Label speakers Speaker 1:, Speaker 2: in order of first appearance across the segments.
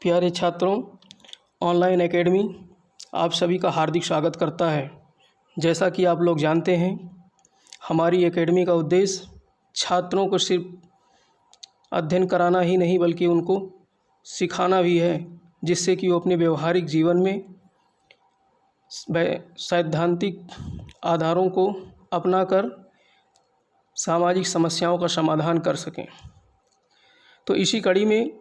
Speaker 1: प्यारे छात्रों, online academy आप सभी का हार्दिक स्वागत करता है। जैसा कि आप लोग जानते हैं, हमारी एकेडमी का उद्देश्य छात्रों को सिर्फ अध्ययन कराना ही नहीं बल्कि उनको सिखाना भी है, जिससे कि वो अपने व्यवहारिक जीवन में सैद्धांतिक आधारों को अपनाकर सामाजिक समस्याओं का समाधान कर सकें। तो इसी कड़ी में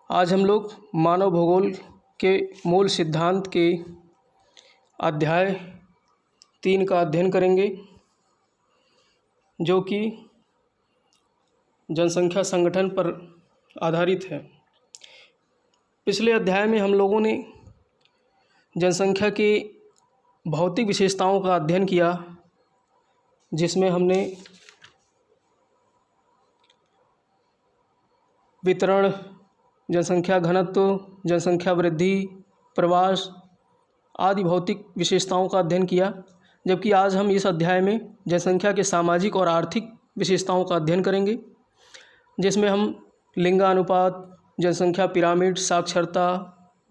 Speaker 1: आज हम लोग मानव भूगोल के मूल सिद्धांत के अध्याय 3 का अध्ययन करेंगे, जो कि जनसंख्या संगठन पर आधारित है। पिछले अध्याय में हम लोगों ने जनसंख्या की भौतिक विशेषताओं का अध्ययन किया, जिसमें हमने वितरण, जनसंख्या घनत्व, जनसंख्या वृद्धि, प्रवास आदि भौतिक विशेषताओं का अध्ययन किया। जबकि आज हम इस अध्याय में जनसंख्या के सामाजिक और आर्थिक विशेषताओं का अध्ययन करेंगे, जिसमें हम लिंगानुपात, जनसंख्या पिरामिड, साक्षरता,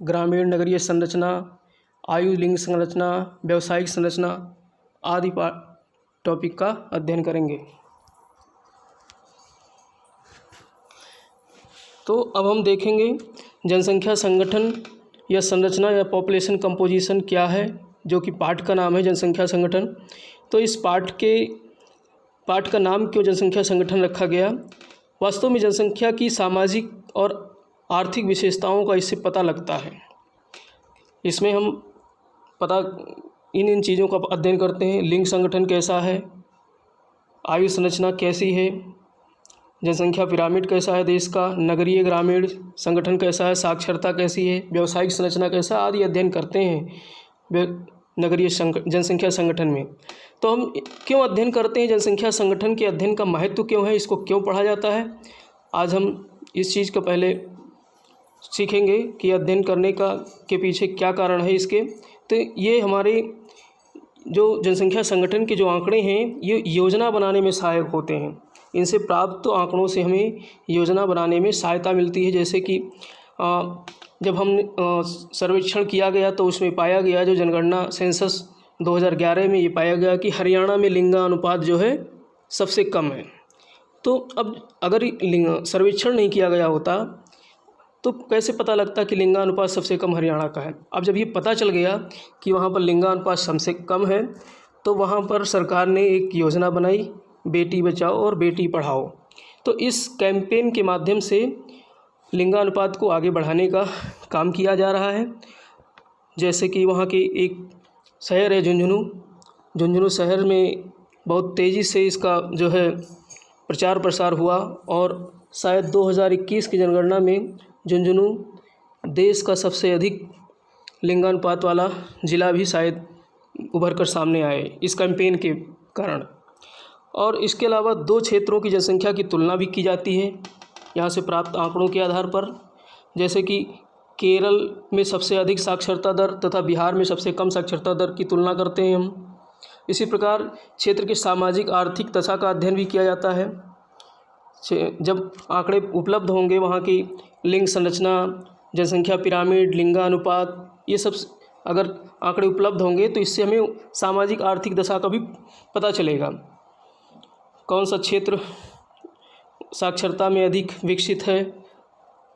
Speaker 1: ग्रामीण नगरीय संरचना, आयु लिंग संरचना, व्यावसायिक संरचना आदि टॉपिक का अध्ययन करेंगे। तो अब हम देखेंगे जनसंख्या संगठन या संरचना या पॉपुलेशन कंपोजिशन क्या है, जो कि पाठ का नाम है जनसंख्या संगठन। तो इस पाठ का नाम क्यों जनसंख्या संगठन रखा गया? वास्तव में जनसंख्या की सामाजिक और आर्थिक विशेषताओं का इससे पता लगता है। इसमें हम इन चीज़ों का अध्ययन करते हैं। लिंग संगठन कैसा है, आयु संरचना कैसी है, जनसंख्या पिरामिड कैसा है देश का, नगरीय ग्रामीण संगठन कैसा है, साक्षरता कैसी है, व्यावसायिक संरचना कैसा आदि अध्ययन करते हैं नगरीय जनसंख्या संगठन में। तो हम क्यों अध्ययन करते हैं जनसंख्या संगठन के अध्ययन का महत्व क्यों है, इसको क्यों पढ़ा जाता है, आज हम इस चीज़ को पहले सीखेंगे कि अध्ययन करने के पीछे क्या कारण है इसके। तो ये हमारे जो जनसंख्या संगठन के जो आंकड़े हैं, ये योजना बनाने में सहायक होते हैं। इनसे प्राप्त आंकड़ों से हमें योजना बनाने में सहायता मिलती है। जैसे कि जब हम सर्वेक्षण किया गया तो उसमें पाया गया, जो जनगणना सेंसस 2011 में ये पाया गया कि हरियाणा में लिंगानुपात जो है सबसे कम है। तो अब अगर सर्वेक्षण नहीं किया गया होता तो कैसे पता लगता कि लिंगानुपात सबसे कम हरियाणा का है। अब जब ये पता चल गया कि वहाँ पर लिंगानुपात सबसे कम है, तो वहाँ पर सरकार ने एक योजना बनाई, बेटी बचाओ और बेटी पढ़ाओ। तो इस कैंपेन के माध्यम से लिंगानुपात को आगे बढ़ाने का काम किया जा रहा है। जैसे कि वहाँ के एक शहर है झुंझुनू शहर में बहुत तेज़ी से इसका जो है प्रचार प्रसार हुआ, और शायद 2021 की जनगणना में झुंझुनू देश का सबसे अधिक लिंगानुपात वाला ज़िला भी शायद उभर कर सामने आए इस कैंपेन के कारण। और इसके अलावा 2 क्षेत्रों की जनसंख्या की तुलना भी की जाती है यहाँ से प्राप्त आंकड़ों के आधार पर। जैसे कि केरल में सबसे अधिक साक्षरता दर तथा बिहार में सबसे कम साक्षरता दर की तुलना करते हैं हम। इसी प्रकार क्षेत्र के सामाजिक आर्थिक दशा का अध्ययन भी किया जाता है। जब आंकड़े उपलब्ध होंगे, वहाँ की लिंग संरचना, जनसंख्या पिरामिड, लिंगानुपात, ये सब अगर आंकड़े उपलब्ध होंगे तो इससे हमें सामाजिक आर्थिक दशा का भी पता चलेगा। कौन सा क्षेत्र साक्षरता में अधिक विकसित है,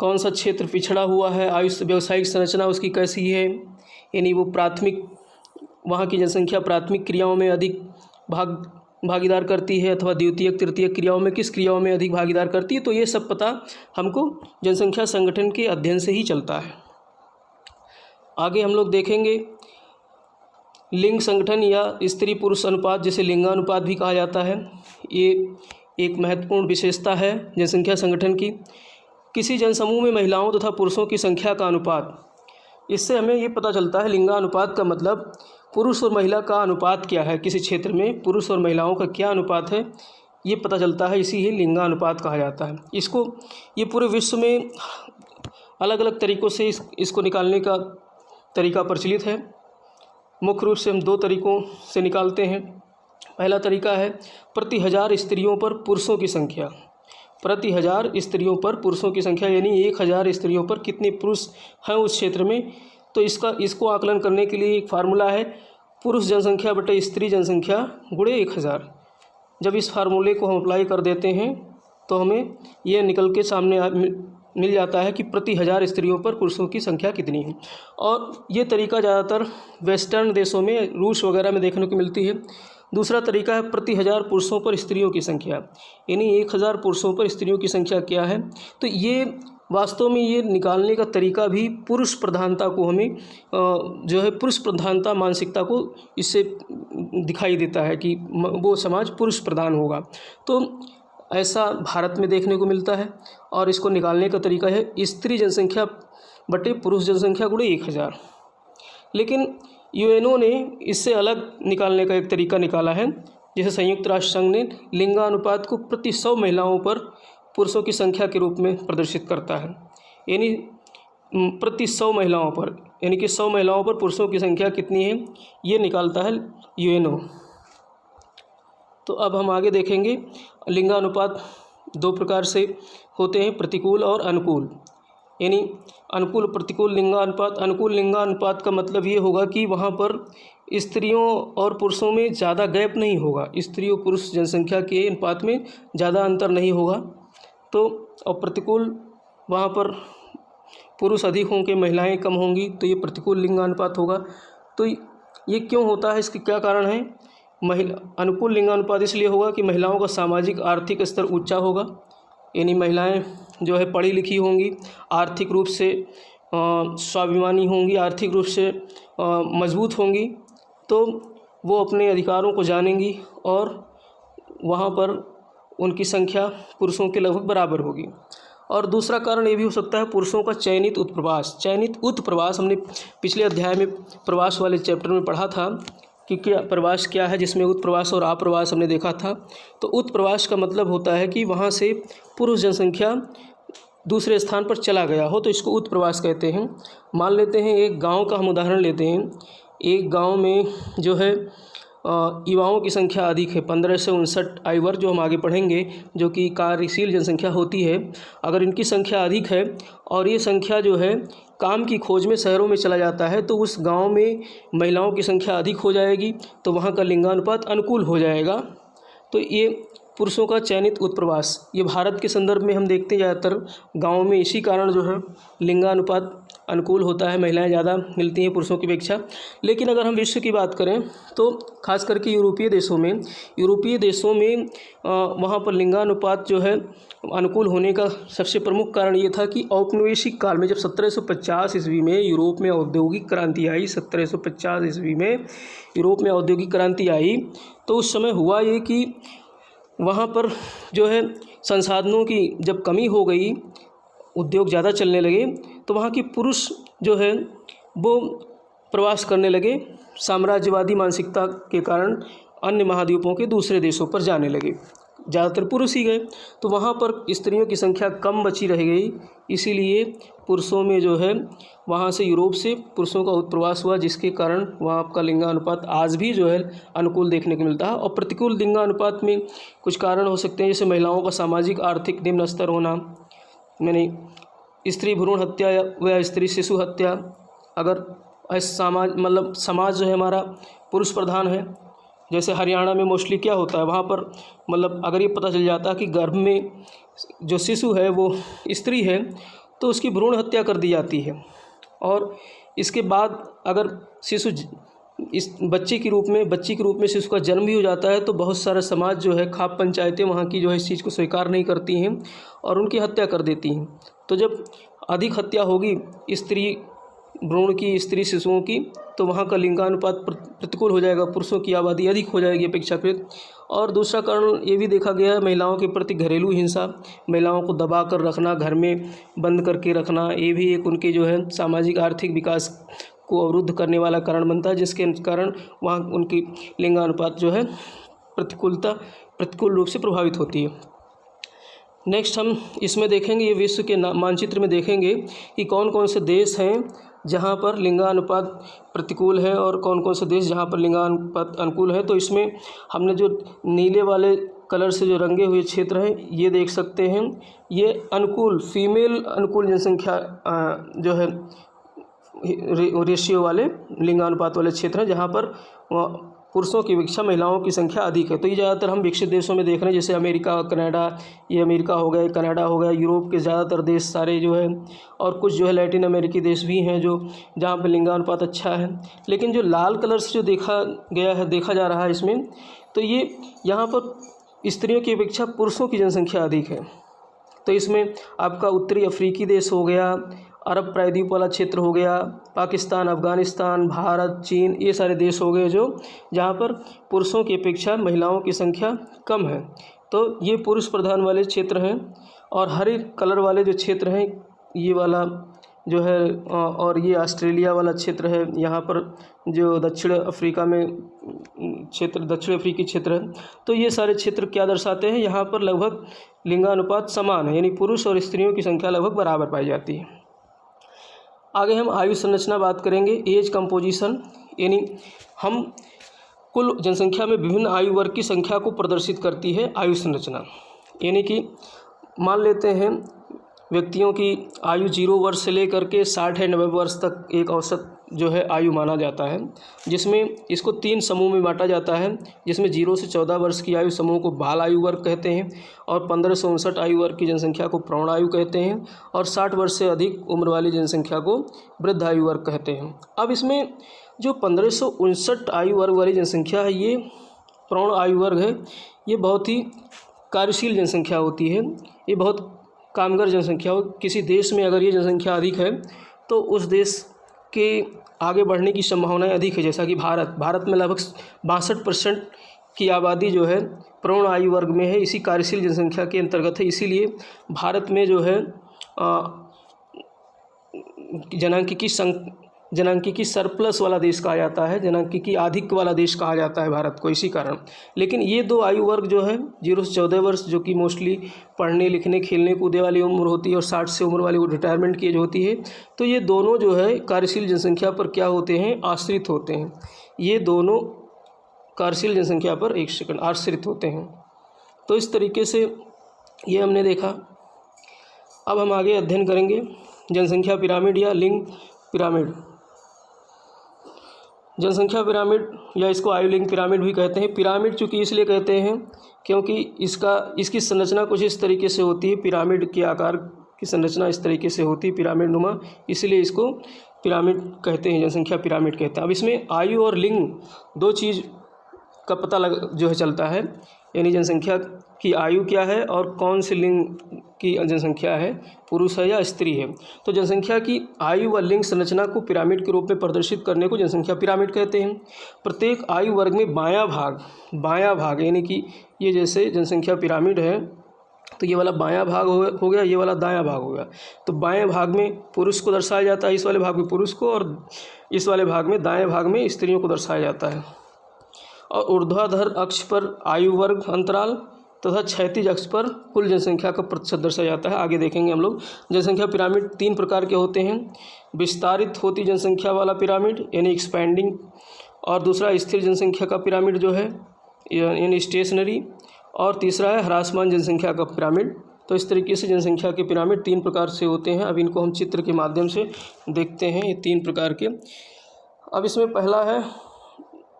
Speaker 1: कौन सा क्षेत्र पिछड़ा हुआ है, व्यावसायिक संरचना उसकी कैसी है, यानी वो वहाँ की जनसंख्या प्राथमिक क्रियाओं में अधिक भागीदार करती है अथवा द्वितीयक तृतीयक क्रियाओं में किस क्रियाओं में अधिक भागीदार करती है। तो ये सब पता हमको जनसंख्या संगठन के अध्ययन से ही चलता है। आगे हम लोग देखेंगे लिंग संगठन या स्त्री पुरुष अनुपात, जिसे लिंगानुपात भी कहा जाता है। ये एक महत्वपूर्ण विशेषता है जनसंख्या संगठन की। किसी जनसमूह में महिलाओं तथा पुरुषों की संख्या का अनुपात, इससे हमें ये पता चलता है लिंगानुपात का मतलब पुरुष और महिला का अनुपात क्या है, किसी क्षेत्र में पुरुष और महिलाओं का क्या अनुपात है, ये पता चलता है। इसी ही लिंगानुपात कहा जाता है। ये पूरे विश्व में अलग अलग तरीक़ों से इसको निकालने का तरीका प्रचलित है। मुख्य रूप से हम 2 तरीक़ों से निकालते हैं। पहला तरीका है प्रति 1000 स्त्रियों पर पुरुषों की संख्या। प्रति 1000 स्त्रियों पर पुरुषों की संख्या, यानी 1000 स्त्रियों पर कितने पुरुष हैं उस क्षेत्र में। तो इसको आकलन करने के लिए एक फार्मूला है, पुरुष जनसंख्या बटे स्त्री जनसंख्या गुणे 1000। जब इस फार्मूले को हम अप्लाई कर देते हैं तो हमें ये निकल के सामने मिल जाता है कि प्रति 1000 स्त्रियों पर पुरुषों की संख्या कितनी है। और ये तरीका ज़्यादातर वेस्टर्न देशों में, रूस वगैरह में देखने को मिलती है। दूसरा तरीका है प्रति 1000 पुरुषों पर स्त्रियों की संख्या, यानी 1000 पुरुषों पर स्त्रियों की संख्या क्या है। तो ये वास्तव में ये निकालने का तरीका भी पुरुष प्रधानता को हमें जो है पुरुष प्रधानता मानसिकता को इससे दिखाई देता है कि वो समाज पुरुष प्रधान होगा। तो ऐसा भारत में देखने को मिलता है। और इसको निकालने का तरीका है स्त्री जनसंख्या बटे पुरुष जनसंख्या गुणे 1000। लेकिन यूएनओ ने इससे अलग निकालने का एक तरीका निकाला है, जैसे संयुक्त राष्ट्र संघ ने लिंगानुपात को प्रति 100 महिलाओं पर पुरुषों की संख्या के रूप में प्रदर्शित करता है, यानी प्रति 100 महिलाओं पर, यानी कि 100 महिलाओं पर पुरुषों की संख्या कितनी है ये निकालता है यूएनओ। तो अब हम आगे देखेंगे लिंगानुपात 2 प्रकार से होते हैं, प्रतिकूल और अनुकूल, यानी अनुकूल प्रतिकूल लिंगानुपात। अनुकूल लिंगानुपात का मतलब ये होगा कि वहाँ पर स्त्रियों और पुरुषों में ज़्यादा गैप नहीं होगा, स्त्री और पुरुष जनसंख्या के अनुपात में ज़्यादा अंतर नहीं होगा। तो और प्रतिकूल वहाँ पर पुरुष अधिक होंगे, महिलाएं कम होंगी, तो ये प्रतिकूल लिंगानुपात होगा। तो ये क्यों होता है, इसके क्या कारण है। अनुकूल लिंगानुपात इसलिए होगा कि महिलाओं का सामाजिक आर्थिक स्तर ऊंचा होगा, यानी महिलाएं जो है पढ़ी लिखी होंगी, आर्थिक रूप से स्वाभिमानी होंगी, आर्थिक रूप से मजबूत होंगी, तो वो अपने अधिकारों को जानेंगी और वहाँ पर उनकी संख्या पुरुषों के लगभग बराबर होगी। और दूसरा कारण ये भी हो सकता है पुरुषों का चयनित उत्प्रवास। चयनित उत्प्रवास हमने पिछले अध्याय में प्रवास वाले चैप्टर में पढ़ा था कि क्या प्रवास क्या है, जिसमें उत्प्रवास और आप्रवास हमने देखा था। तो उत्प्रवास का मतलब होता है कि वहाँ से पुरुष जनसंख्या दूसरे स्थान पर चला गया हो, तो इसको उत्प्रवास कहते हैं। मान लेते हैं एक गांव का हम उदाहरण लेते हैं। एक गांव में जो है युवाओं की संख्या अधिक है, 15 से 59 आयु वर्ग जो हम आगे पढ़ेंगे, जो कि कार्यशील जनसंख्या होती है। अगर इनकी संख्या अधिक है और ये संख्या जो है काम की खोज में शहरों में चला जाता है, तो उस गांव में महिलाओं की संख्या अधिक हो जाएगी, तो वहाँ का लिंगानुपात अनुकूल हो जाएगा। तो ये पुरुषों का चयनित उत्प्रवास, ये भारत के संदर्भ में हम देखते हैं ज़्यादातर गाँव में इसी कारण जो है लिंगानुपात अनुकूल होता है, महिलाएं ज़्यादा मिलती हैं पुरुषों की अपेक्षा। लेकिन अगर हम विश्व की बात करें तो खास करके यूरोपीय देशों में वहाँ पर लिंगानुपात जो है अनुकूल होने का सबसे प्रमुख कारण ये था कि औपनिवेशिक काल में जब 1750 ईस्वी में यूरोप में औद्योगिक क्रांति आई, 1750 ईस्वी में यूरोप में औद्योगिक क्रांति आई, तो उस समय हुआ ये कि वहाँ पर जो है संसाधनों की जब कमी हो गई, उद्योग ज़्यादा चलने लगे, तो वहाँ के पुरुष जो है वो प्रवास करने लगे, साम्राज्यवादी मानसिकता के कारण अन्य महाद्वीपों के दूसरे देशों पर जाने लगे, ज़्यादातर पुरुष ही गए, तो वहाँ पर स्त्रियों की संख्या कम बची रह गई। इसीलिए पुरुषों में जो है वहाँ से यूरोप से पुरुषों का उत्प्रवास हुआ, जिसके कारण वहाँ का लिंगानुपात आज भी जो है अनुकूल देखने को मिलता है। और प्रतिकूल लिंगानुपात में कुछ कारण हो सकते हैं, जैसे महिलाओं का सामाजिक आर्थिक निम्न स्तर होना, मैंने स्त्री भ्रूण हत्या या स्त्री शिशु हत्या। अगर समाज जो है हमारा पुरुष प्रधान है, जैसे हरियाणा में मोस्टली क्या होता है, वहाँ पर अगर ये पता चल जाता है कि गर्भ में जो शिशु है वो स्त्री है, तो उसकी भ्रूण हत्या कर दी जाती है। और इसके बाद अगर शिशु इस बच्ची के रूप में शिशु का जन्म भी हो जाता है, तो बहुत सारा समाज जो है, खाप पंचायतें वहाँ की जो है इस चीज़ को स्वीकार नहीं करती हैं और उनकी हत्या कर देती हैं। तो जब अधिक हत्या होगी स्त्री भ्रूण की, स्त्री शिशुओं की, तो वहाँ का लिंगानुपात प्रतिकूल हो जाएगा, पुरुषों की आबादी अधिक हो जाएगी अपेक्षाकृत। और दूसरा कारण ये भी देखा गया है, महिलाओं के प्रति घरेलू हिंसा, महिलाओं को दबा कर रखना, घर में बंद करके रखना, ये भी एक उनके जो है सामाजिक आर्थिक विकास को अवरुद्ध करने वाला कारण बनता है, जिसके कारण वहाँ उनकी लिंगानुपात जो है प्रतिकूल रूप से प्रभावित होती है। नेक्स्ट हम इसमें देखेंगे, ये विश्व के मानचित्र में देखेंगे कि कौन कौन से देश हैं जहाँ पर लिंगानुपात प्रतिकूल है और कौन कौन से देश जहाँ पर लिंगानुपात अनुकूल है। तो इसमें हमने जो नीले वाले कलर से जो रंगे हुए क्षेत्र हैं ये देख सकते हैं, ये अनुकूल फीमेल अनुकूल जनसंख्या जो है रेशियो वाले लिंगानुपात वाले क्षेत्र हैं जहाँ पर पुरुषों की अपेक्षा महिलाओं की संख्या अधिक है। तो ये ज़्यादातर हम विकसित देशों में देख रहे हैं, जैसे अमेरिका, कनाडा, ये अमेरिका हो गया, कनाडा हो गया, यूरोप के ज़्यादातर देश सारे जो है, और कुछ जो है लैटिन अमेरिकी देश भी हैं जो जहाँ पर लिंगानुपात अच्छा है। लेकिन जो लाल कलर से जो देखा जा रहा है इसमें, तो ये यहाँ पर स्त्रियों की अपेक्षा पुरुषों की जनसंख्या अधिक है। तो इसमें आपका उत्तरी अफ्रीकी देश हो गया, अरब प्रायद्वीप वाला क्षेत्र हो गया, पाकिस्तान, अफ़गानिस्तान, भारत, चीन, ये सारे देश हो गए जो जहाँ पर पुरुषों की अपेक्षा महिलाओं की संख्या कम है। तो ये पुरुष प्रधान वाले क्षेत्र हैं। और हरे कलर वाले जो क्षेत्र हैं ये वाला जो है, और ये ऑस्ट्रेलिया वाला क्षेत्र है, यहाँ पर जो दक्षिण अफ्रीका में क्षेत्र, दक्षिण अफ्रीकी क्षेत्र है। तो ये सारे क्षेत्र क्या दर्शाते हैं, यहाँ पर लगभग लिंगानुपात समान है, यानी पुरुष और स्त्रियों की संख्या लगभग बराबर पाई जाती है। आगे हम आयु संरचना बात करेंगे, एज कंपोजिशन, यानी हम कुल जनसंख्या में विभिन्न आयु वर्ग की संख्या को प्रदर्शित करती है आयु संरचना। यानी कि मान लेते हैं व्यक्तियों की आयु 0 वर्ष से लेकर के 60 या 90 वर्ष तक एक औसत जो है आयु माना जाता है, जिसमें इसको 3 समूह में बांटा जाता है, जिसमें 0 से 14 वर्ष की आयु समूह को बाल आयु वर्ग कहते हैं, और 15 से 59 आयु वर्ग की जनसंख्या को प्रौढ़ आयु कहते हैं, और 60 वर्ष से अधिक उम्र वाली जनसंख्या को वृद्ध आयु वर्ग कहते हैं। अब इसमें जो 15 से 59 आयु वर्ग वाली जनसंख्या है, ये प्रौढ़ आयु वर्ग है, ये बहुत ही कार्यशील जनसंख्या होती है, ये बहुत कामगर जनसंख्या हो। किसी देश में अगर ये जनसंख्या अधिक है तो उस देश के आगे बढ़ने की संभावनाएं अधिक है। जैसा कि भारत में लगभग 62% की आबादी जो है प्रौढ़ आयु वर्ग में है, इसी कार्यशील जनसंख्या के अंतर्गत है। इसीलिए भारत में जो है जनांकिकी सरप्लस वाला देश कहा जाता है, जनांकिकी आधिक्य वाला देश कहा जाता है भारत को, इसी कारण। लेकिन ये 2 आयु वर्ग जो है 0 से 14 वर्ष, जो कि मोस्टली पढ़ने लिखने खेलने कूदने वाली उम्र होती है, और 60 से उम्र वाली रिटायरमेंट की एज होती है, तो ये दोनों जो है कार्यशील जनसंख्या पर क्या होते हैं, आश्रित होते हैं। ये दोनों कार्यशील जनसंख्या पर आश्रित होते हैं। तो इस तरीके से ये हमने देखा। अब हम आगे अध्ययन करेंगे जनसंख्या पिरामिड या लिंग पिरामिड। जनसंख्या पिरामिड या इसको आयु लिंग पिरामिड भी कहते हैं। पिरामिड चूँकि इसलिए कहते हैं क्योंकि इसकी संरचना कुछ इस तरीके से होती है, पिरामिड के आकार की संरचना इस तरीके से होती है, पिरामिड नुमा, इसलिए इसको पिरामिड कहते हैं, जनसंख्या पिरामिड कहते हैं। अब इसमें आयु और लिंग 2 चीज़ का पता जो है चलता है, यानी जनसंख्या की आयु क्या है और कौन से लिंग की जनसंख्या है, पुरुष है या स्त्री है। तो जनसंख्या की आयु व लिंग संरचना को पिरामिड के रूप में प्रदर्शित करने को जनसंख्या पिरामिड कहते हैं। प्रत्येक आयु वर्ग में बायां भाग यानी कि ये जैसे जनसंख्या पिरामिड है तो ये वाला बायां भाग हो गया, ये वाला दायां भाग हो गया। तो बाएं भाग में पुरुष को दर्शाया जाता है, इस वाले भाग में पुरुष को, और इस वाले भाग में दाएं भाग में स्त्रियों को दर्शाया जाता है। और ऊर्ध्वाधर अक्ष पर आयु वर्ग अंतराल तथा क्षैतिज अक्ष पर कुल जनसंख्या का प्रतिशत दर्शाया जाता है। आगे देखेंगे हम लोग। जनसंख्या पिरामिड 3 प्रकार के होते हैं। विस्तारित होती जनसंख्या वाला पिरामिड यानी एक्सपैंडिंग, और दूसरा स्थिर जनसंख्या का पिरामिड जो है यानी स्टेशनरी, और तीसरा है ह्रासमान जनसंख्या का पिरामिड। तो इस तरीके से जनसंख्या के पिरामिड 3 प्रकार से होते हैं। अब इनको हम चित्र के माध्यम से देखते हैं, ये 3 प्रकार के। अब इसमें पहला है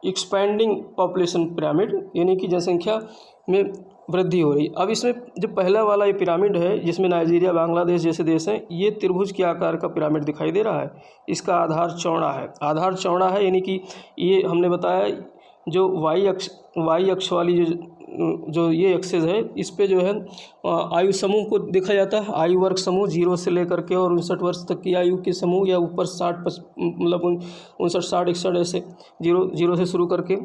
Speaker 1: एक्सपैंडिंग पॉपुलेशन पिरामिड, यानी कि जनसंख्या में वृद्धि हो रही। अब इसमें जो पहला वाला ये पिरामिड है जिसमें नाइजीरिया, बांग्लादेश जैसे देश हैं, ये त्रिभुज के आकार का पिरामिड दिखाई दे रहा है। इसका आधार चौड़ा है, यानी कि ये हमने बताया जो वाई अक्ष वाली जो ये एक्सेस है, इस पे जो है आयु समूह को देखा जाता है। आयु वर्ग समूह 0 से लेकर के और 59 वर्ष तक की आयु के समूह, या ऊपर 60 मतलब 59, 60, 61 ऐसे 0 से शुरू करके।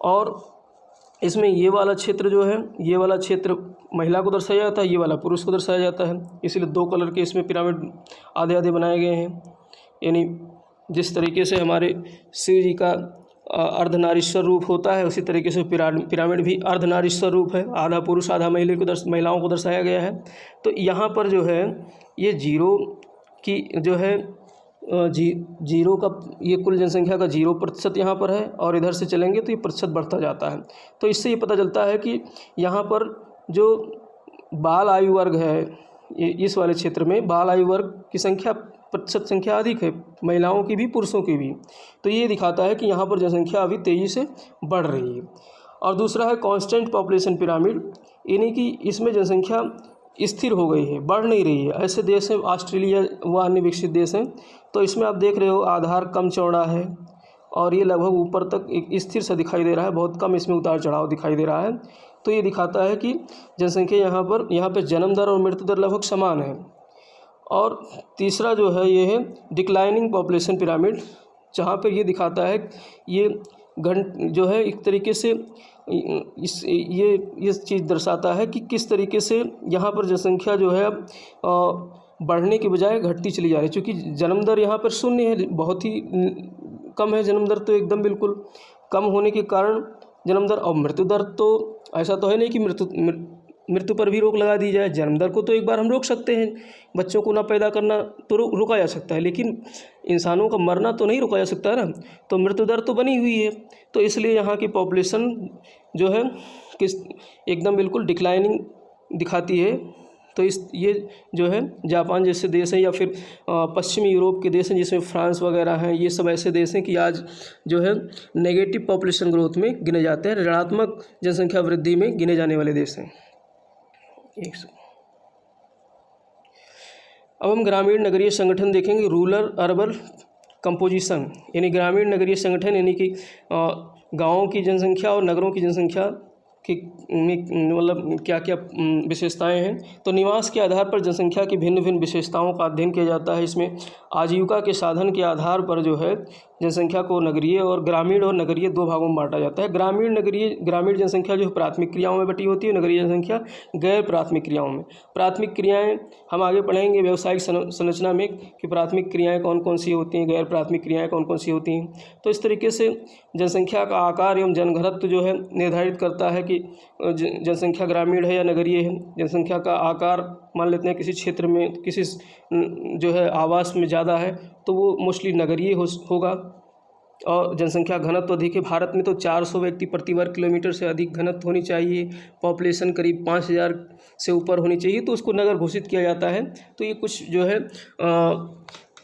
Speaker 1: और इसमें ये वाला क्षेत्र जो है, ये वाला क्षेत्र महिला को दर्शाया जाता है, ये वाला पुरुष को दर्शाया जाता है। इसलिए 2 कलर के इसमें पिरामिड आधे आधे बनाए गए हैं। यानी जिस तरीके से हमारे शिव जी का अर्धनारीश्वर रूप होता है, उसी तरीके से पिरामिड भी अर्धनारीश्वर रूप है। आधा पुरुष आधा महिलाओं को दर्शाया गया है। तो यहाँ पर जो है ये 0 की जो है जीरो का, ये कुल जनसंख्या का 0% यहाँ पर है, और इधर से चलेंगे तो ये प्रतिशत बढ़ता जाता है। तो इससे ये पता चलता है कि यहाँ पर जो बाल आयु वर्ग है, इस वाले क्षेत्र में बाल आयु वर्ग की संख्या, प्रतिशत संख्या अधिक है, महिलाओं की भी पुरुषों की भी। तो ये दिखाता है कि यहाँ पर जनसंख्या अभी तेज़ी से बढ़ रही है। और दूसरा है कांस्टेंट पॉपुलेशन पिरामिड, यानी कि इसमें जनसंख्या स्थिर हो गई है, बढ़ नहीं रही है। ऐसे देश हैं ऑस्ट्रेलिया व अन्य विकसित देश हैं, तो इसमें आप देख रहे हो आधार कम चौड़ा है और ये लगभग ऊपर तक एक स्थिर सा दिखाई दे रहा है, बहुत कम इसमें उतार चढ़ाव दिखाई दे रहा है। तो ये दिखाता है कि जनसंख्या यहाँ पे जन्म दर और मृत्यु दर लगभग समान है। और तीसरा जो है ये है डिक्लाइनिंग पॉपुलेशन पिरामिड, जहाँ पर ये दिखाता है ये जो है एक तरीके से ये चीज़ दर्शाता है कि किस तरीके से यहाँ पर जनसंख्या जो है बढ़ने के बजाय घटती चली जा रही है। चूँकि जन्म दर यहाँ पर शून्य है, बहुत ही कम है जन्म दर, तो एकदम बिल्कुल कम होने के कारण जन्म दर। और मृत्यु दर तो ऐसा तो है नहीं कि मृत्यु पर भी रोक लगा दी जाए। जन्म दर को तो एक बार हम रोक सकते हैं, बच्चों को ना पैदा करना तो रोका जा सकता है, लेकिन इंसानों का मरना तो नहीं रोका जा सकता ना। तो मृत्यु दर तो बनी हुई है, तो इसलिए यहाँ की पॉपुलेशन जो है एकदम बिल्कुल डिक्लाइनिंग दिखाती है। तो ये जो है जापान जैसे देश हैं या फिर पश्चिमी यूरोप के देश हैं जिसमें फ्रांस वगैरह हैं, ये सब ऐसे देश हैं कि आज जो है नेगेटिव पॉपुलेशन ग्रोथ में गिने जाते हैं, ऋणात्मक जनसंख्या वृद्धि में गिने जाने वाले देश हैं। अब हम ग्रामीण नगरीय संगठन देखेंगे, रूरल अर्बन कंपोजिशन, यानी ग्रामीण नगरीय संगठन, यानी कि गाँवों की जनसंख्या और नगरों की जनसंख्या कि मतलब क्या क्या विशेषताएं हैं। तो निवास के आधार पर जनसंख्या की भिन्न भिन्न विशेषताओं का अध्ययन किया जाता है। इसमें आजीविका के साधन के आधार पर जो है जनसंख्या को नगरीय और ग्रामीण और नगरीय दो भागों में बांटा जाता है। ग्रामीण जनसंख्या जो है प्राथमिक क्रियाओं में बटी होती है, नगरीय जनसंख्या गैर प्राथमिक क्रियाओं में। प्राथमिक क्रियाएं हम आगे पढ़ेंगे व्यावसायिक संरचना में कि प्राथमिक क्रियाएं कौन कौन सी होती हैं, गैर प्राथमिक क्रियाएं कौन कौन सी होती हैं। तो इस तरीके से जनसंख्या का आकार एवं जनघनत्व जो है निर्धारित करता है कि जनसंख्या ग्रामीण है या नगरीय है। जनसंख्या का आकार मान लेते हैं किसी क्षेत्र में किसी जो है आवास में ज़्यादा है तो वो मोस्टली नगरीय होगा। और जनसंख्या घनत्व अधिक है, भारत में तो 400 व्यक्ति प्रति वर्ग किलोमीटर से अधिक घनत्व होनी चाहिए, पॉपुलेशन करीब 5000 से ऊपर होनी चाहिए, तो उसको नगर घोषित किया जाता है। तो ये कुछ जो है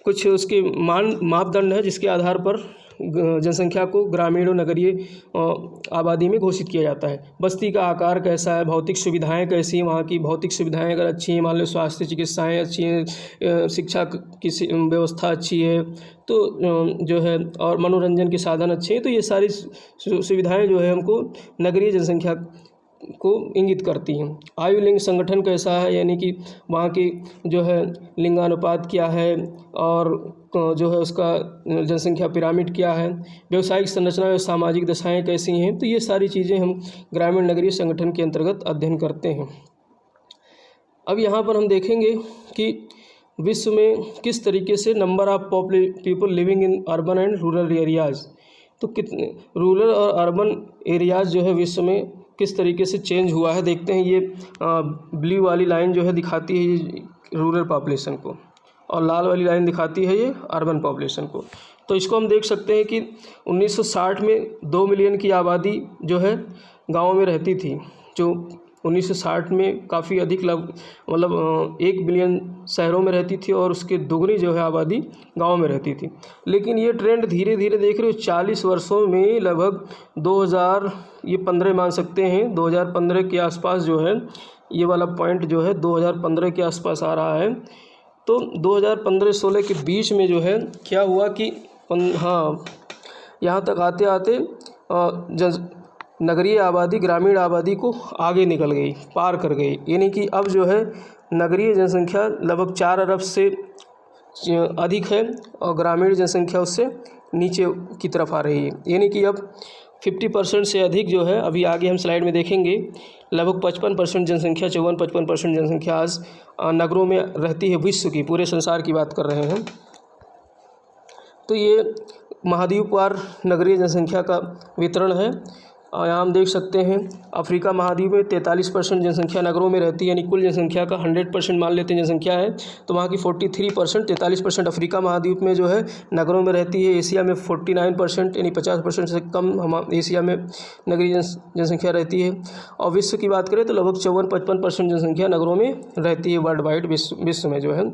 Speaker 1: कुछ उसके मापदंड है जिसके आधार पर जनसंख्या को ग्रामीण और नगरीय आबादी में घोषित किया जाता है। बस्ती का आकार कैसा है, भौतिक सुविधाएं कैसी हैं, वहाँ की भौतिक सुविधाएं अगर अच्छी हैं, मान लो स्वास्थ्य चिकित्साएं अच्छी हैं, शिक्षा की व्यवस्था अच्छी है तो जो है और मनोरंजन के साधन अच्छे हैं, तो ये सारी सुविधाएं जो है हमको नगरीय जनसंख्या को इंगित करती हैं। आयु लिंग संगठन कैसा है, यानी कि वहाँ की जो है लिंगानुपात क्या है और जो है उसका जनसंख्या पिरामिड क्या है, व्यवसायिक संरचना और सामाजिक दशाएं कैसी हैं। तो ये सारी चीज़ें हम ग्रामीण नगरीय संगठन के अंतर्गत अध्ययन करते हैं। अब यहाँ पर हम देखेंगे कि विश्व में किस तरीके से number of people living in urban and rural areas, तो कितने रूरल और अर्बन एरियाज़ जो है विश्व में किस तरीके से चेंज हुआ है देखते हैं। ये ब्लू वाली लाइन जो है दिखाती है ये रूरल पॉपुलेशन को और लाल वाली लाइन दिखाती है ये अर्बन पॉपुलेशन को। तो इसको हम देख सकते हैं कि 1960 में 2 मिलियन की आबादी जो है गाँव में रहती थी, जो 1960 में काफ़ी अधिक मतलब 1 मिलियन शहरों में रहती थी और उसके दोगुनी जो है आबादी गाँव में रहती थी। लेकिन ये ट्रेंड धीरे धीरे देख रहे हो 40 वर्षों में लगभग 2015 मान सकते हैं, 2015 के आसपास जो है ये वाला पॉइंट जो है 2015 के आसपास आ रहा है। तो 2015-16 के बीच में जो है क्या हुआ कि यहाँ तक आते आते नगरीय आबादी ग्रामीण आबादी को आगे निकल गई, पार कर गई, यानी कि अब जो है नगरीय जनसंख्या लगभग 4 अरब से अधिक है और ग्रामीण जनसंख्या उससे नीचे की तरफ आ रही है। यानी कि अब 50% से अधिक जो है, अभी आगे हम स्लाइड में देखेंगे, लगभग 55% जनसंख्या 54-55% जनसंख्या आज नगरों में रहती है। विश्व की पूरे संसार की बात कर रहे हैं। तो ये महाद्वीपवार नगरीय जनसंख्या का वितरण है। यहाँ हम देख सकते हैं अफ्रीका महाद्वीप में 43% जनसंख्या नगरों में रहती है, यानी कुल जनसंख्या का 100% मान लेते हैं जनसंख्या है तो वहाँ की 43% 43% अफ्रीका महाद्वीप में जो है नगरों में रहती है। एशिया में 49% यानी 50% से कम हम एशिया में नगरीय जनसंख्या रहती है। और विश्व की बात करें तो लगभग 54-55% जनसंख्या नगरों में रहती है वर्ल्ड वाइड विश्व में जो है।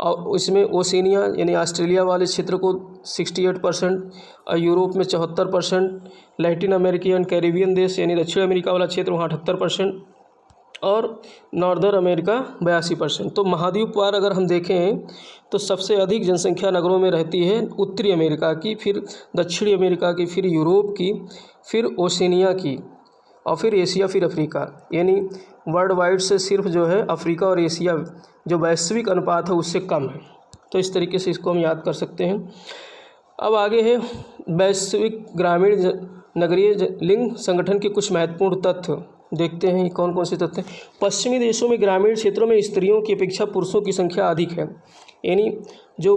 Speaker 1: और इसमें ओशिनिया यानी ऑस्ट्रेलिया वाले क्षेत्र को 68% और यूरोप में 74%, लैटिन अमेरिकन कैरिबियन देश यानी दक्षिण अमेरिका वाला क्षेत्र वहाँ 78% और नॉर्दर्न अमेरिका 82%। तो महाद्वीपवार अगर हम देखें तो सबसे अधिक जनसंख्या नगरों में रहती है उत्तरी अमेरिका की, फिर दक्षिणी अमेरिका की, फिर यूरोप की, फिर ओशिनिया की और फिर एशिया, फिर अफ्रीका। यानी वर्ल्ड वाइड से सिर्फ जो है अफ्रीका और एशिया जो वैश्विक अनुपात है उससे कम है। तो इस तरीके से इसको हम याद कर सकते हैं। अब आगे है वैश्विक ग्रामीण नगरीय लिंग संगठन के कुछ महत्वपूर्ण तथ्य देखते हैं। कौन कौन से तथ्य? पश्चिमी देशों में ग्रामीण क्षेत्रों में स्त्रियों की अपेक्षा पुरुषों की संख्या अधिक है। यानी जो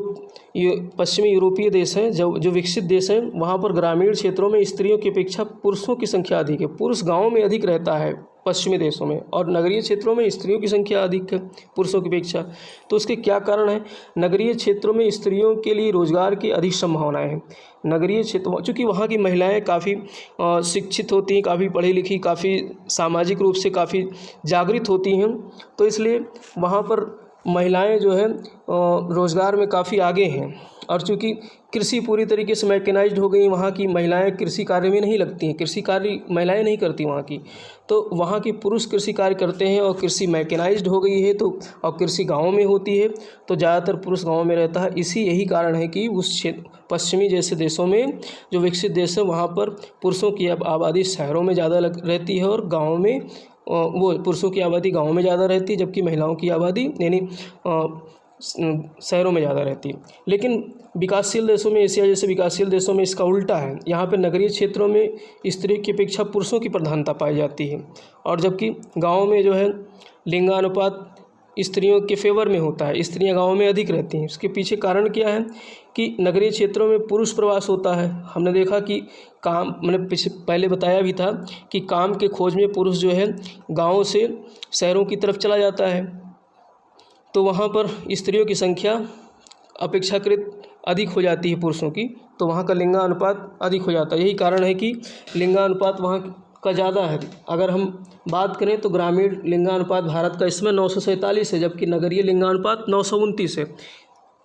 Speaker 1: पश्चिमी यूरोपीय देश हैं, जो विकसित देश हैं, वहाँ पर ग्रामीण क्षेत्रों में स्त्रियों की अपेक्षा पुरुषों की संख्या अधिक है। पुरुष गाँव में अधिक रहता है पश्चिमी देशों में, और नगरीय क्षेत्रों में स्त्रियों की संख्या अधिक है पुरुषों की अपेक्षा। तो उसके क्या कारण है? नगरीय क्षेत्रों में स्त्रियों के लिए रोजगार की अधिक संभावनाएं हैं। नगरीय क्षेत्र चूँकि वहाँ की महिलाएं काफ़ी शिक्षित होती हैं, काफ़ी पढ़ी लिखी, काफ़ी सामाजिक रूप से काफ़ी जागृत होती हैं, तो इसलिए वहाँ पर महिलाएं जो है रोज़गार में काफ़ी आगे हैं। और चूँकि कृषि पूरी तरीके से मैकेनाइज्ड हो गई, वहाँ की महिलाएं कृषि कार्य में नहीं लगती हैं, कृषि कार्य महिलाएं नहीं करती वहाँ की, तो वहाँ के पुरुष कृषि कार्य करते हैं और कृषि मैकेनाइज्ड हो गई है। तो और कृषि गाँव में होती है तो ज़्यादातर पुरुष गाँव में रहता है। यही कारण है कि उस क्षेत्र पश्चिमी जैसे देशों में जो विकसित देश है वहाँ पर पुरुषों की आबादी शहरों में ज़्यादा रहती है और गाँव में वो पुरुषों की आबादी गाँव में ज़्यादा रहती है, जबकि महिलाओं की आबादी यानी शहरों में ज़्यादा रहती है। लेकिन विकासशील देशों में, एशिया जैसे विकासशील देशों में इसका उल्टा है। यहाँ पे नगरीय क्षेत्रों में स्त्री की अपेक्षा पुरुषों की प्रधानता पाई जाती है, और जबकि गाँव में जो है लिंगानुपात स्त्रियों के फेवर में होता है, स्त्रियाँ गाँव में अधिक रहती हैं। इसके पीछे कारण क्या है कि नगरीय क्षेत्रों में पुरुष प्रवास होता है। हमने देखा कि काम, मैंने पहले बताया भी था कि काम के खोज में पुरुष जो है गाँव से शहरों की तरफ चला जाता है, तो वहाँ पर स्त्रियों की संख्या अपेक्षाकृत अधिक हो जाती है पुरुषों की, तो वहाँ का लिंगानुपात अधिक हो जाता है। यही कारण है कि लिंगानुपात वहाँ का ज़्यादा है। अगर हम बात करें तो ग्रामीण लिंगानुपात भारत का इसमें 947 है, जबकि नगरीय लिंगानुपात 929 है।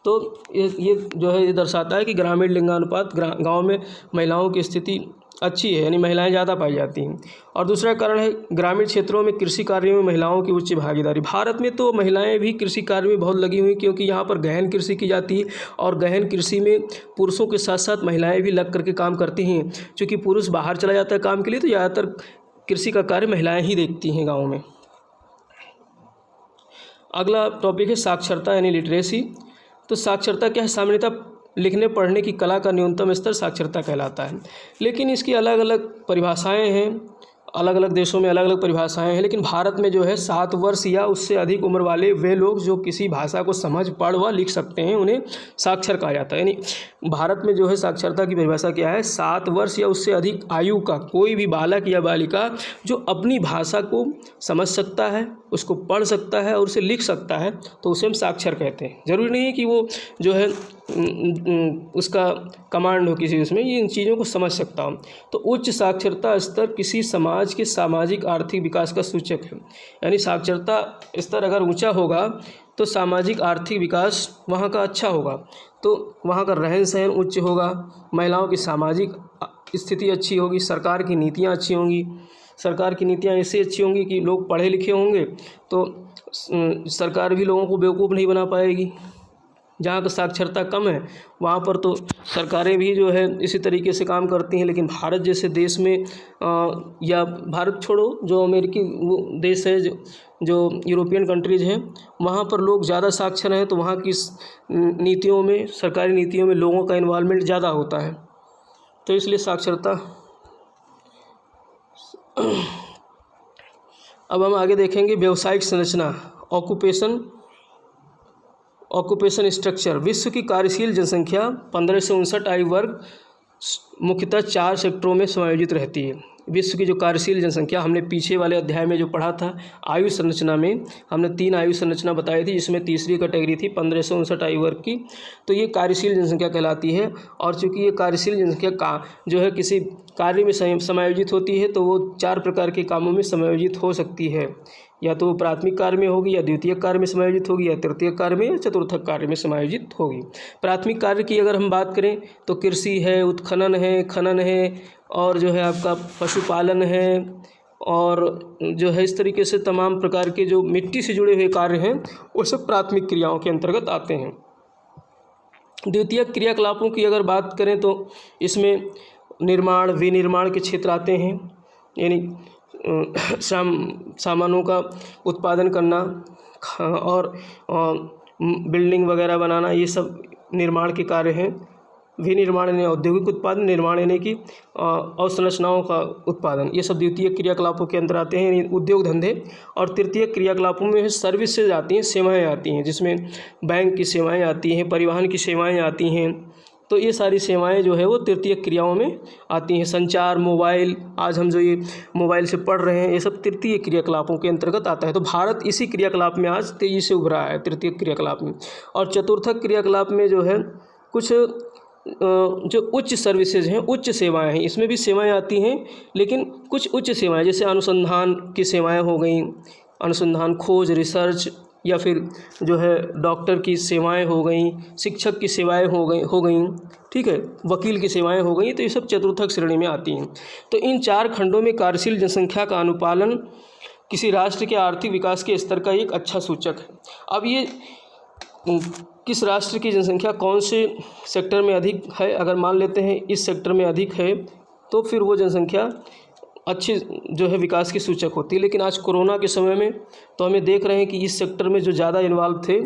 Speaker 1: तो ये जो है ये दर्शाता है कि ग्रामीण लिंगानुपात गाँव में महिलाओं की स्थिति अच्छी है, यानी महिलाएं ज़्यादा पाई जाती हैं। और दूसरा कारण है ग्रामीण क्षेत्रों में कृषि कार्यों में महिलाओं की उच्च भागीदारी। भारत में तो महिलाएं भी कृषि कार्य में बहुत लगी हुई, क्योंकि यहाँ पर गहन कृषि की जाती है और गहन कृषि में पुरुषों के साथ साथ महिलाएं भी लग करके काम करती हैं। चूँकि पुरुष बाहर चला जाता है काम के लिए, तो ज़्यादातर कृषि का कार्य महिलाएँ ही देखती हैं गाँव में। अगला टॉपिक है साक्षरता यानी लिटरेसी। तो साक्षरता क्या है? सामान्यतः लिखने पढ़ने की कला का न्यूनतम स्तर साक्षरता कहलाता है, लेकिन इसकी अलग अलग परिभाषाएं हैं, अलग अलग देशों में अलग अलग परिभाषाएं हैं। लेकिन भारत में जो है 7 वर्ष या उससे अधिक उम्र वाले वे लोग जो किसी भाषा को समझ पढ़ व लिख सकते हैं उन्हें साक्षर कहा जाता है। यानी भारत में जो है साक्षरता की परिभाषा क्या है? 7 वर्ष या उससे अधिक आयु का कोई भी बालक या बालिका जो अपनी भाषा को समझ सकता है, उसको पढ़ सकता है और उसे लिख सकता है, तो उसे हम साक्षर कहते हैं। ज़रूरी नहीं है कि वो जो है उसका कमांड हो किसी उसमें, ये इन चीज़ों को समझ सकता हूँ। तो उच्च साक्षरता स्तर किसी समाज के सामाजिक आर्थिक विकास का सूचक है। यानी साक्षरता स्तर अगर ऊंचा होगा तो सामाजिक आर्थिक विकास वहाँ का अच्छा होगा, तो वहाँ का रहन सहन उच्च होगा, महिलाओं की सामाजिक स्थिति अच्छी होगी, सरकार की नीतियाँ अच्छी होंगी। सरकार की नीतियाँ ऐसे अच्छी होंगी कि लोग पढ़े लिखे होंगे तो सरकार भी लोगों को बेवकूफ़ नहीं बना पाएगी। जहाँ पर साक्षरता कम है वहाँ पर तो सरकारें भी जो है इसी तरीके से काम करती हैं। लेकिन भारत जैसे देश में या भारत छोड़ो, जो अमेरिकी वो देश है, जो यूरोपियन कंट्रीज़ हैं, वहाँ पर लोग ज़्यादा साक्षर हैं, तो वहाँ की नीतियों में, सरकारी नीतियों में लोगों का इन्वॉल्वमेंट ज़्यादा होता है, तो इसलिए साक्षरता। अब हम आगे देखेंगे व्यावसायिक संरचना, ऑक्यूपेशन स्ट्रक्चर। विश्व की कार्यशील जनसंख्या 1559 आयु वर्ग मुख्यतः 4 सेक्टरों में समायोजित रहती है। विश्व की जो कार्यशील जनसंख्या, हमने पीछे वाले अध्याय में जो पढ़ा था आयु संरचना में, हमने 3 आयु संरचना बताई थी, जिसमें तीसरी कैटेगरी थी 1559 आयु वर्ग की। तो ये कार्यशील जनसंख्या कहलाती है। और चूँकि ये कार्यशील जनसंख्या का जो है किसी कार्य में समायोजित होती है, तो वो 4 प्रकार के कामों में समायोजित हो सकती है। या तो वो प्राथमिक कार्य में होगी, या द्वितीयक कार्य में समायोजित होगी, या तृतीयक कार्य में, या चतुर्थक कार्य में समायोजित होगी। प्राथमिक कार्य की अगर हम बात करें तो कृषि है, उत्खनन है, खनन है, और जो है आपका पशुपालन है, और जो है इस तरीके से तमाम प्रकार के जो मिट्टी से जुड़े हुए कार्य हैं वो सब प्राथमिक क्रियाओं के अंतर्गत आते हैं। द्वितीयक क्रियाकलापों की अगर बात करें तो इसमें निर्माण, विनिर्माण के क्षेत्र आते हैं, यानी सामानों का उत्पादन करना और बिल्डिंग वगैरह बनाना, ये सब निर्माण के कार्य हैं। विनिर्माण यानी औद्योगिक उत्पादन, निर्माण यानी कि अवसंरचनाओं का उत्पादन, ये सब द्वितीय क्रियाकलापों के अंदर आते हैं, उद्योग धंधे। और तृतीय क्रियाकलापों में सर्विसेज आती हैं, सेवाएं आती हैं, जिसमें बैंक की सेवाएं आती हैं, परिवहन की सेवाएं आती हैं। तो ये सारी सेवाएं जो है वो तृतीय क्रियाओं में आती हैं। संचार, मोबाइल, आज हम जो ये मोबाइल से पढ़ रहे हैं, ये सब तृतीय क्रियाकलापों के अंतर्गत आता है। तो भारत इसी क्रियाकलाप में आज तेज़ी से उभरा है, तृतीय क्रियाकलाप में। और चतुर्थक क्रियाकलाप में जो है कुछ जो उच्च सर्विसेज हैं, उच्च सेवाएं हैं, इसमें भी सेवाएं आती हैं, लेकिन कुछ उच्च सेवाएं, जैसे अनुसंधान की सेवाएं हो गई, अनुसंधान, खोज, रिसर्च, या फिर जो है डॉक्टर की सेवाएं हो गई, शिक्षक की सेवाएं हो गई, ठीक है, वकील की सेवाएं हो गई। तो ये सब चतुर्थक श्रेणी में आती हैं। तो इन 4 खंडों में कार्यशील जनसंख्या का अनुपालन किसी राष्ट्र के आर्थिक विकास के स्तर का एक अच्छा सूचक है। अब ये किस राष्ट्र की जनसंख्या कौन से सेक्टर में अधिक है, अगर मान लेते हैं इस सेक्टर में अधिक है, तो फिर वो जनसंख्या अच्छी जो है विकास की सूचक होती है। लेकिन आज कोरोना के समय में तो हमें देख रहे हैं कि इस सेक्टर में जो ज़्यादा इन्वॉल्व थे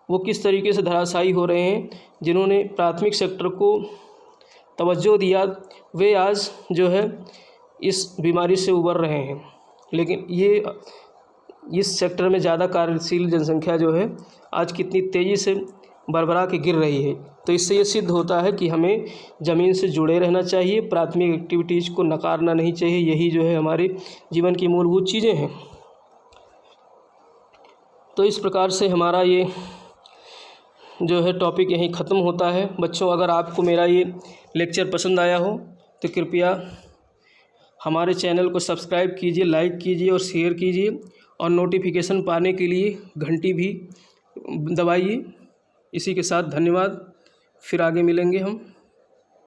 Speaker 1: वो किस तरीके से धराशायी हो रहे हैं। जिन्होंने प्राथमिक सेक्टर को तवज्जो दिया वे आज जो है इस बीमारी से उबर रहे हैं। लेकिन ये इस सेक्टर में ज़्यादा कार्यशील जनसंख्या जो है आज कितनी तेज़ी से भरभरा के गिर रही है। तो इससे ये सिद्ध होता है कि हमें ज़मीन से जुड़े रहना चाहिए, प्राथमिक एक्टिविटीज़ को नकारना नहीं चाहिए। यही जो है हमारे जीवन की मूलभूत चीज़ें हैं। तो इस प्रकार से हमारा ये जो है टॉपिक यहीं ख़त्म होता है। बच्चों, अगर आपको मेरा ये लेक्चर पसंद आया हो तो कृपया हमारे चैनल को सब्सक्राइब कीजिए, लाइक कीजिए और शेयर कीजिए, और नोटिफिकेशन पाने के लिए घंटी भी दबाइए। इसी के साथ धन्यवाद, फिर आगे मिलेंगे हम।